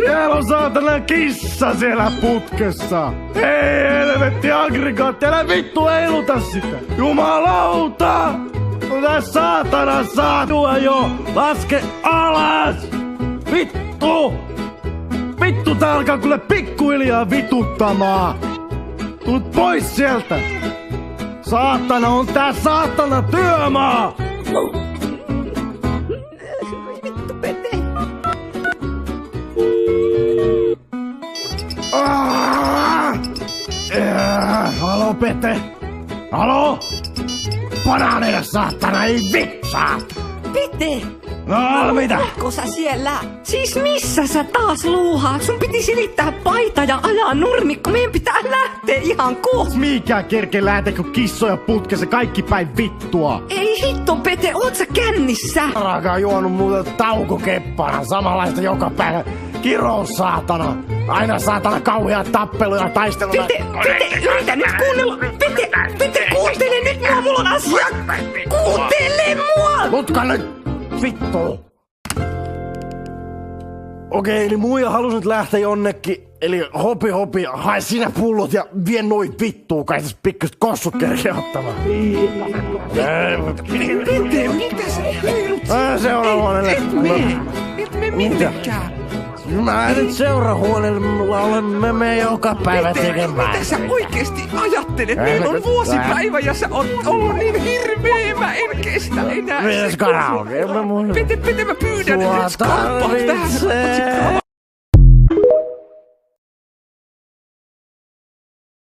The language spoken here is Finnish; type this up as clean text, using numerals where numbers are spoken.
Siellä on saatana kissa siellä putkessa. Ei helvetti aggregaatti, älä vittu heiluta sitä. Jumalauta! Tää saatana saatua jo! Laske alas! Vittu! Vittu tää alkaa kyllä pikkuhiljaa vituttamaan! Tulet pois sieltä! Saatana on tää saatana työmaa! Vittu Pete! Halo Pete? Halo? Banaaneja saatana, ei vittu saatana! Pete! No mitä? Ootko sä siellä? Siis missä sä taas luuhaat? Sun piti silittää paita ja ajaa nurmikko. Meidän pitää lähteä ihan kohta. Mikä kerke lähte, kun kissoja putkessa kaikki päin vittua? Ei hitto Pete, oot sä kännissä? Raaka juonut muuten taukokeppana, samanlaista joka päivä. Kirous saatana. Aina saatana kauhea tappeluja ja taisteluja. Pete, yritä nyt kuunnella. Pete, kuuntele nyt mua, mulla on asia. Kuuntele mua! Lutka nyt! Vittu! Okei, eli muija halusi nyt lähteä jonnekin. Eli hopi, hae sinä pullot ja vie noit vittuu, kai tässä pikkuset kossut kerkeä ottamaan. Pete, mitä sä heilut? Seurahuoneelle. Et me minnekään. Mä nyt seurahuoneelle, mulla olen, me menen joka päivä tekemään. Mitä sä oikeesti ajattelet? Meillä on vuosipäivä ja sä oot ollut niin hirveä, mä en kestä enää. Mitäs karaoke? Pete, mä pyydän nyt skarppaa tähän.